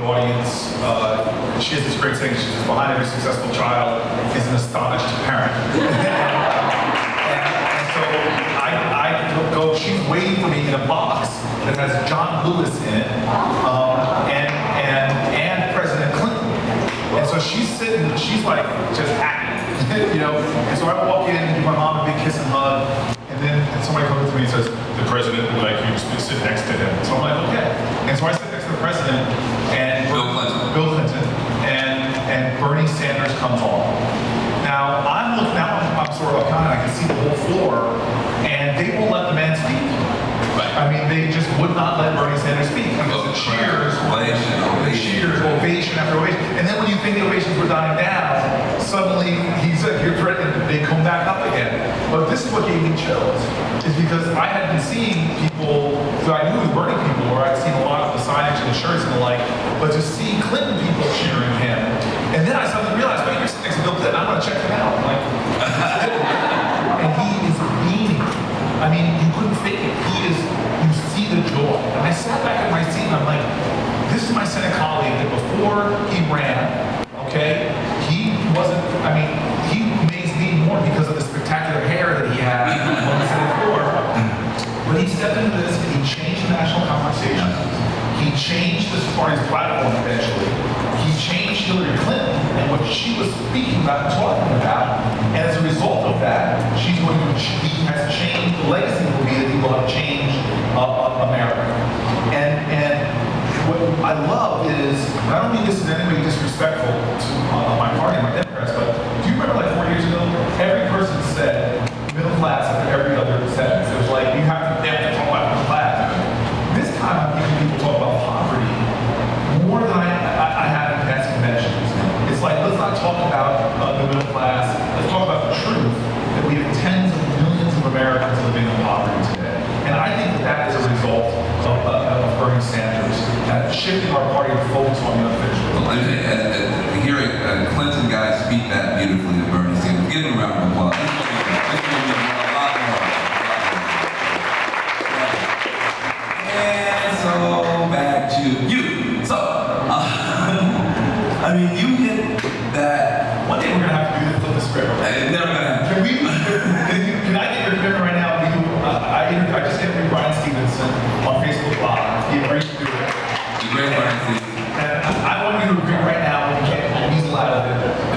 Audience, she has this great saying. She says, "Behind every successful child is an astonished parent." and so I go. She's waiting for me in a box that has John Lewis in it, and President Clinton. And so she's sitting. She's like just happy, And so I walk in, give my mom a big kiss and hug, and then somebody comes to me and says, "The president would like you to sit next to him." So I'm like, "Okay." And so I sit next to the president. And Bill Clinton, and Bernie Sanders comes on. Now I'm sort of kind of, I can see the whole floor, and they won't let the man speak. Right. I mean, they just would not let Bernie Sanders speak. Because the cheers, ovation after ovation. And then when you think the ovations were dying down, suddenly they come back up again. But this is what gave me chills, is because I had been seeing people, so I knew it was Bernie people, or I'd seen a lot of the signage and the shirts and the like, but to see Clinton people cheering him, and then I suddenly realized, wait, you're sitting next to Bill Clinton, I'm gonna check him out. Like, and he is beaming. I mean, you couldn't fake it. You see the joy. And I sat back in my seat and I'm like, this is my Senate colleague that before he ran, okay, he wasn't, I mean, he amazed me more because of the spectacular hair that he had on the Senate floor. But he stepped into this and he changed the national conversation. He changed this party's platform eventually. He changed Hillary Clinton and what she was speaking about and talking about. And as a result of that, he has changed, the legacy will be that he will have changed America. And what I love is, and I don't mean this in any way disrespectful to my party, my Democrats, but do you remember like 4 years ago, every person said middle class after every other sentence. It was like, you have to talk about middle class. This time I'm hearing people talk about poverty more than I have in past conventions. It's like, let's not talk about the middle class, let's talk about the truth that we have tens of millions of Americans living in poverty today. And I think that is a result of Bernie Sanders, shifting our party to focus on the unfinished business. Hearing Clinton guys speak that beautifully to Bernie Sanders, give him a round of applause. And so back to you. So, I mean, you hit that. One day we're gonna have to do this, flip the script. It's never gonna happen. Can I get your commitment right now? I just interviewed Brian Stevenson on Facebook Live. He agreed to do it. It's a great Brian Stevenson. And I want you to agree right now, when you can't, he's allowed it.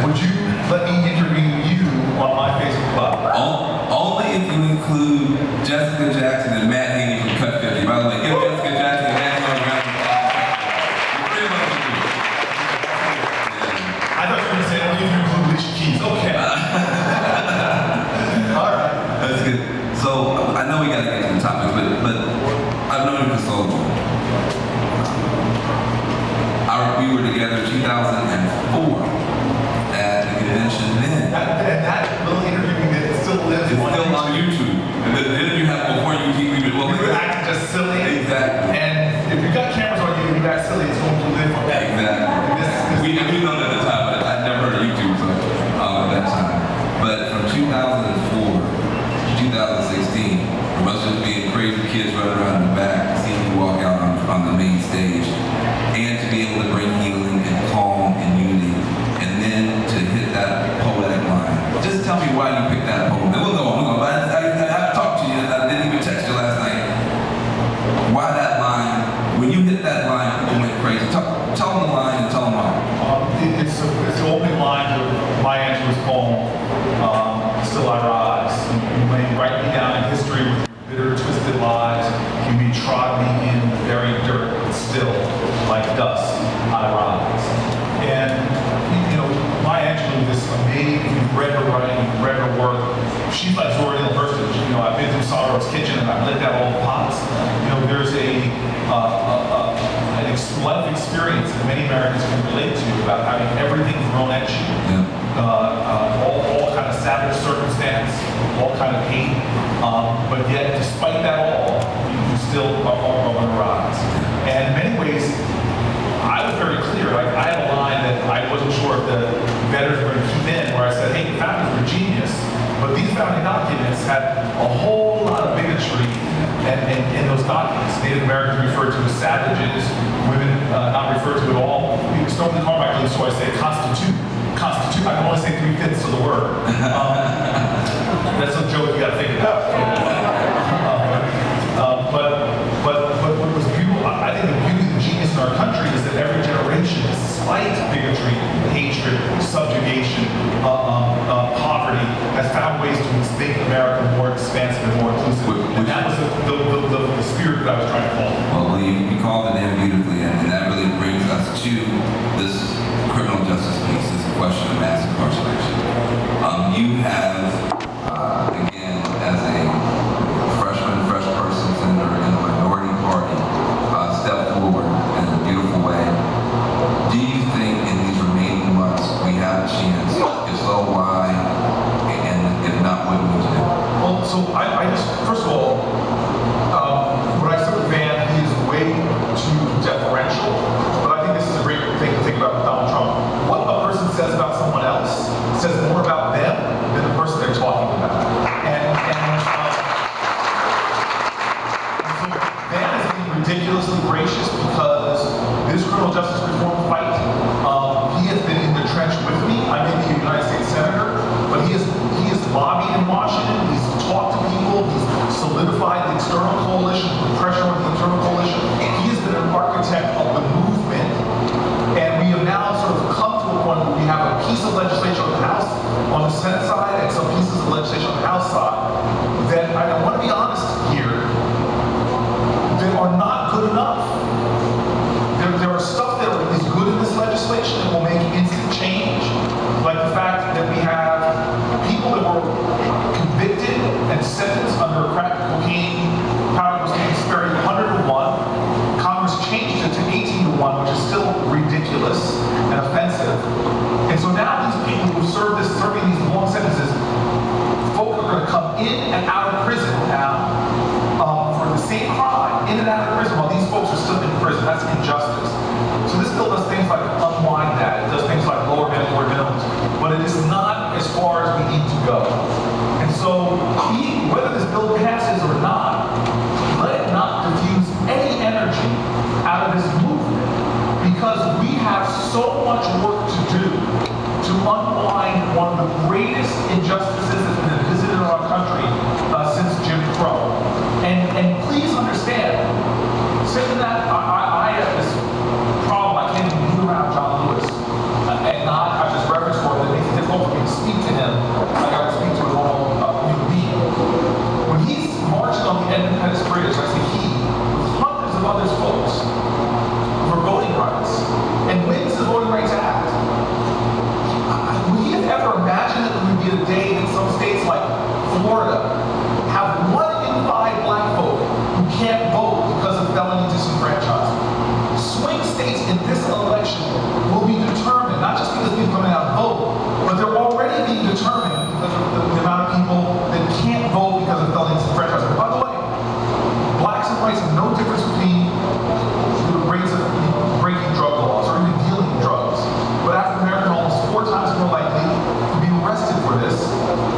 Would you let me interview you on my Facebook Live? Only if you include Jessica Jackson and Matt Haney from Cut 50. By the way, give Jessica Jackson and Matt Haney a round of applause. I thought you were going to say only if you include Alicia Keys. Okay. All right. That's good. So I know we got to get to the topics, but I've known you for so long. We were together in 2004 at the convention then. That little interview we did still lives on YouTube. And the interview happened before YouTube. We were acting just silly. Exactly. And if you've got cameras on you and you're that silly, it's going to live forever. Exactly. We knew that at the time, but I'd never heard of YouTube at that time. But from 2004 to 2016, from us just being crazy kids running around in the back, seeing you walk out on the main stage, and to be able to bring healing and calm and unity, and then to hit that poetic line. Just tell me why you picked that poem. Then we'll go on. I have to talk to you, and I didn't even text you last night. Why that line? When you hit that line, people went crazy. Tell them the line and tell them why. It's the opening line of Maya Angelou's poem, Still I Rise. You may write me down in history with your bitter, twisted lies. You may trod me in the very dirt, but still, like dust, I rise. And, Maya Angelou, this amazing, you've read her writing, you've read her work. She's like Zora Neale Hurston. I've been through Sorrow's Kitchen and I've lived out all the pots. There's an life experience that many Americans can relate to about having everything thrown at you. All kind of savage circumstance, all kind of hate. But yet, despite that all, you can still are on the rise. And in many ways, I was very clear. I had a line that I wasn't sure if the veterans were going to keep in, where I said, hey, the founders were genius, but these founding documents had a whole lot of bigotry in those documents. Native Americans referred to as savages, women not referred to at all. Stokely Carmichael used to always say constitute. I can only say 3/5 of the word. That's a joke you got to think about. But what was beautiful, I think the beauty and genius in our country is that every generation, despite bigotry, hatred, subjugation, poverty, has found ways to make America more expansive and more inclusive. And that was the spirit that I was trying to call. Well, you called it in beautifully, and that really brings us to this criminal justice piece, this question of mass incarceration. You have, again, as a fresh person senator in the minority party, stepped forward in a beautiful way. Do you think in these remaining months we have a chance? If so, why? And if not, what do we do? Well, so I just, first of all, when I said with Van, he is way too deferential, but I think this is a great thing to think about with Donald Trump. What a person says about someone else says more about them than the person they're talking about. And so Van is being ridiculously gracious because this criminal justice reform fight, he has been in the trench with me. I may be a United States Senator, but he has lobbied in Washington, he's talked to people, he's solidified the external coalition, put pressure on the internal coalition. He has been an architect of the movement, and we have now sort of come to a point where we have a piece of legislation on the House, on the Senate side, and some pieces of legislation on the House side, that I want to be honest here, they are not good enough. There are stuff that is good in this legislation that will make instant change, like the fact that we have people that were convicted and sentenced under a crack cocaine powder disparity 100 to 1. Congress changed it to 18 to 1, which is still ridiculous and offensive. And so now these people who serving these long sentences, folk are going to come in and out of prison now for the same crime, in and out of prison, while these folks are still in prison. That's injustice. So this bill does things like unwind that. It does things like lower mandatory minimums, but it is not as far as we need to go. And so whether this bill passes or not, let it not diffuse any energy out of this movement, because we have so much work to do to unwind one of the greatest injustices that's been visited in our country since Jim Crow. And please understand, saying that I have this problem, I can't even move around John Lewis and not have this reverence for him that makes it difficult for me to speak to him like I would speak to a normal human being. When he's marching on the Independence Bridge, I say he, with hundreds of other folks for voting rights, and wins the Voting Rights Act, would he have ever imagined that there would be a day that some states like Florida have 1 in 5 black folk who can't vote because of felony disenfranchisement? Swing states in this election will be determined, not just because people coming out and vote, but they're already being determined because of the amount of people that can't vote because of felony disenfranchisement. By the way, blacks and whites have no difference between the rates of breaking drug laws or even dealing drugs. But African Americans are almost 4 times more likely to be arrested for this,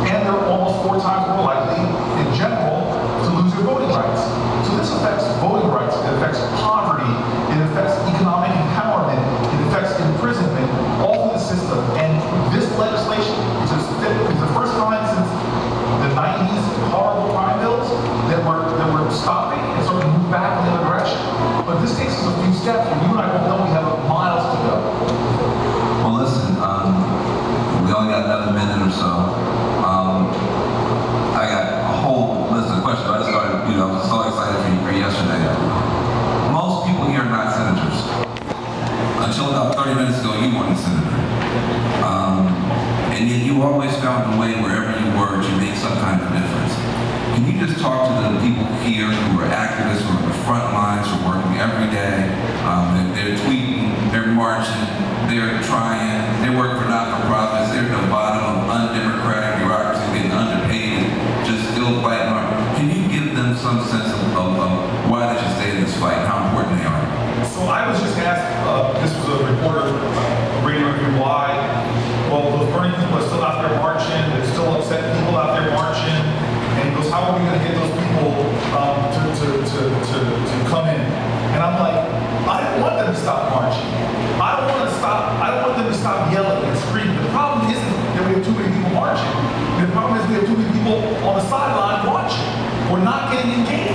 and they're almost 4 times more likely, in general, to lose their voting rights. So this affects voting rights, it affects poverty, it affects economic empowerment, it affects imprisonment, all through the system. And this legislation is the first time since the 90s horrible crime bills that we're stopping and sort of move back in the other direction. But this takes us a few steps, and you and I both know we have miles to go. Well, listen, we only got another minute or so. I got a whole list of questions. I just started, I was so excited for yesterday. Most people here are not senators. Until about 30 minutes ago, you weren't a senator. And yet you always found a way, wherever you were, to make some kind of difference. Can you just talk to the people here who are activists, who are on the front lines, who are working every day? They're tweeting, they're marching, they're trying, they work for not-for-profits, they're at the bottom of undemocratic bureaucracy, getting underpaid, just still fighting hard. Can you give them some sense of why they should stay in this fight, how important they are? So I was just asked, this was a reporter, radio review, why? Well, those burning people are still out there marching, there's still upset people out there marching, and he goes, how are we going to get those people to come in? And I'm like, I didn't want them to stop not getting engaged.